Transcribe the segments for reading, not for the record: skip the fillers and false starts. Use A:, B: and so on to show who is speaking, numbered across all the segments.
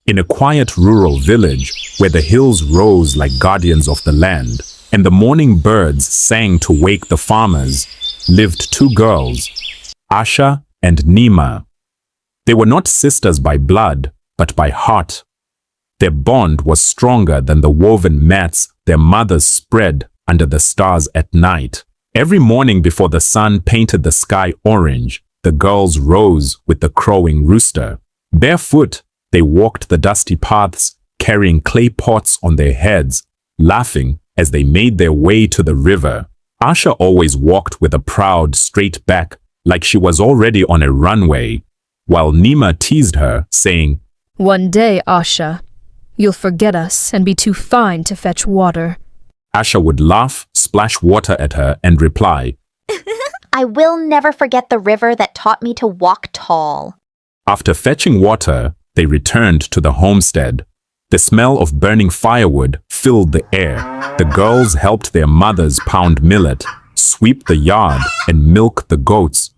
A: In a quiet rural village where the hills rose like guardians of the land and the morning birds sang to wake the farmers, lived two girls, Asha and Neema. They were not sisters by blood, but by heart. Their bond was stronger than the woven mats their mothers spread under the stars at night. Every morning before the sun painted the sky orange, the girls rose with the crowing rooster. Barefoot, they walked the dusty paths, carrying clay pots on their heads, laughing as they made their way to the river. Asha always walked with a proud, straight back, like she was already on a runway, while Neema teased her, saying,
B: "One day, Asha, you'll forget us and be too fine to fetch water."
A: Asha would laugh, splash water at her, and reply,
C: "I will never forget the river that taught me to walk tall."
A: After fetching water, they returned to the homestead. The smell of burning firewood filled the air. The girls helped their mothers pound millet, sweep the yard, and milk the goats.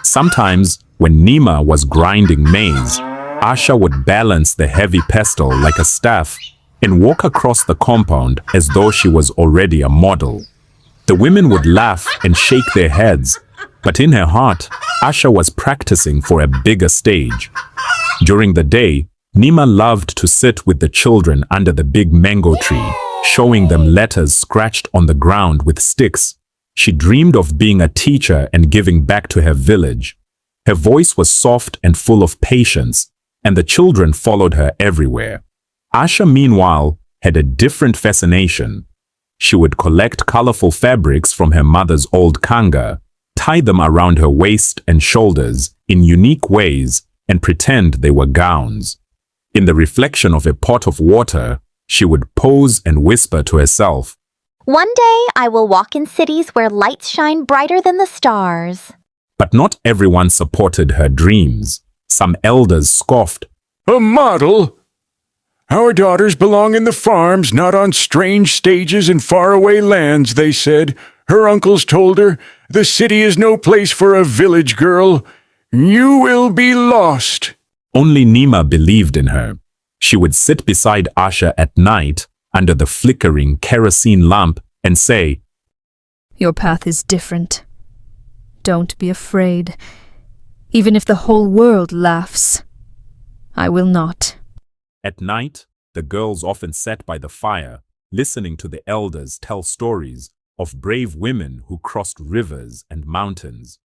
A: Sometimes, when Neema was grinding maize, Asha would balance the heavy pestle like a staff and walk across the compound as though she was already a model. The women would laugh and shake their heads, but in her heart, Asha was practicing for a bigger stage. During the day, Neema loved to sit with the children under the big mango tree, showing them letters scratched on the ground with sticks. She dreamed of being a teacher and giving back to her village. Her voice was soft and full of patience, and the children followed her everywhere. Asha, meanwhile, had a different fascination. She would collect colorful fabrics from her mother's old kanga, tie them around her waist and shoulders in unique ways, and pretend they were gowns. In the reflection of a pot of water, she would pose and whisper to herself,
C: "One day I will walk in cities where lights shine brighter than the stars."
A: But not everyone supported her dreams. Some elders scoffed.
D: "A model? Our daughters belong in the farms, not on strange stages in faraway lands," they said. Her uncles told her, "The city is no place for a village girl. You will be lost."
A: Only Neema believed in her. She would sit beside Asha at night under the flickering kerosene lamp and say,
B: "Your path is different. Don't be afraid. Even if the whole world laughs, I will not."
A: At night, the girls often sat by the fire, listening to the elders tell stories of brave women who crossed rivers and mountains.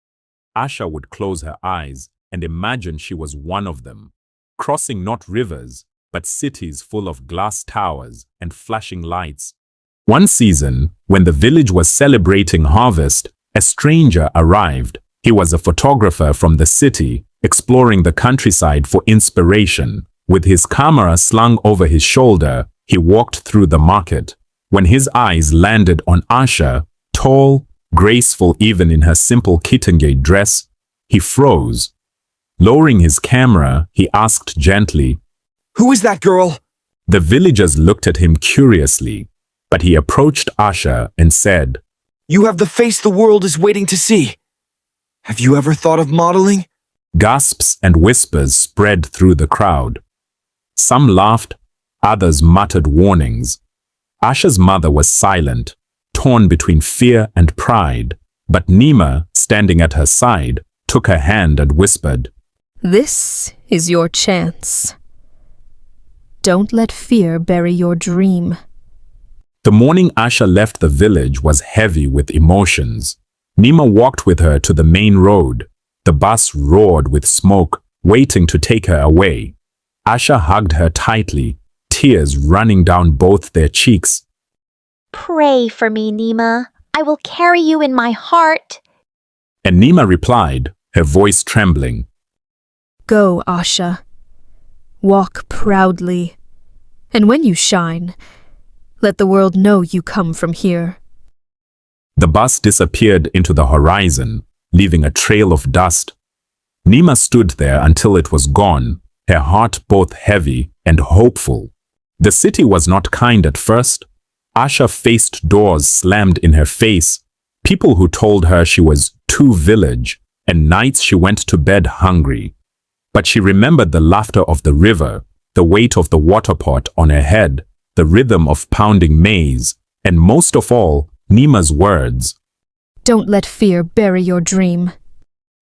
A: Asha would close her eyes and imagine she was one of them, crossing not rivers, but cities full of glass towers and flashing lights. One season, when the village was celebrating harvest, a stranger arrived. He was a photographer from the city, exploring the countryside for inspiration. With his camera slung over his shoulder, he walked through the market. When his eyes landed on Asha, tall, graceful even in her simple kitenge dress, he froze. Lowering his camera, he asked gently,
E: "Who is that girl?"
A: The villagers looked at him curiously, but he approached Asha and said,
E: "You have the face the world is waiting to see. Have you ever thought of modeling?"
A: Gasps and whispers spread through the crowd. Some laughed, others muttered warnings. Asha's mother was silent, torn between fear and pride, but Neema, standing at her side, took her hand and whispered,
B: "This is your chance. Don't let fear bury your dream."
A: The morning Asha left the village was heavy with emotions. Neema walked with her to the main road. The bus roared with smoke, waiting to take her away. Asha hugged her tightly, tears running down both their cheeks.
C: "Pray for me, Neema. I will carry you in my heart."
A: And Neema replied, her voice trembling,
B: "Go, Asha. Walk proudly. And when you shine, let the world know you come from here."
A: The bus disappeared into the horizon, leaving a trail of dust. Neema stood there until it was gone, her heart both heavy and hopeful. The city was not kind at first. Asha faced doors slammed in her face, people who told her she was too village, and nights she went to bed hungry. But she remembered the laughter of the river, the weight of the water pot on her head, the rhythm of pounding maize, and most of all, Neema's words.
B: Don't let fear bury your dream.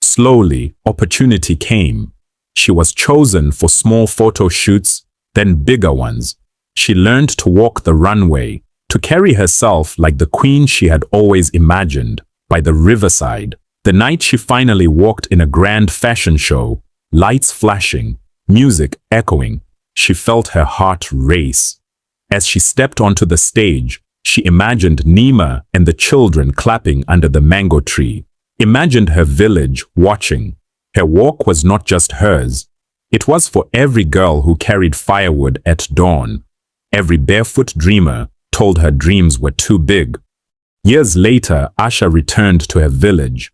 A: Slowly, opportunity came. She was chosen for small photo shoots, then bigger ones. She learned to walk the runway, to carry herself like the queen she had always imagined, by the riverside. The night she finally walked in a grand fashion show, lights flashing, music echoing, she felt her heart race. As she stepped onto the stage, she imagined Neema and the children clapping under the mango tree, imagined her village watching. Her walk was not just hers. It was for every girl who carried firewood at dawn. Every barefoot dreamer told her dreams were too big. Years later, Asha returned to her village.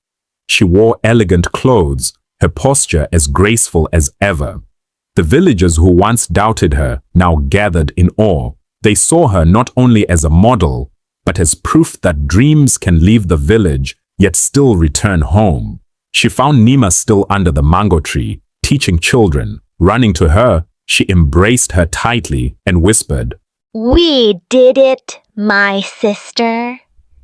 A: She wore elegant clothes, her posture as graceful as ever. The villagers who once doubted her now gathered in awe. They saw her not only as a model, but as proof that dreams can leave the village yet still return home. She found Neema still under the mango tree, teaching children. Running to her, she embraced her tightly and whispered,
C: We did it, my sister.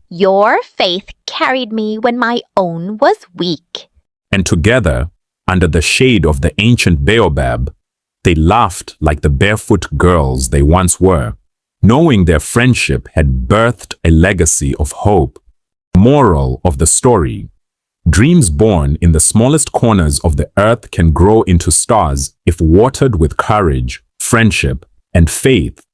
C: Your faith carried me when my own was weak.
A: And together, under the shade of the ancient baobab, they laughed like the barefoot girls they once were, knowing their friendship had birthed a legacy of hope. Moral of the story: dreams born in the smallest corners of the earth can grow into stars if watered with courage, friendship, and faith.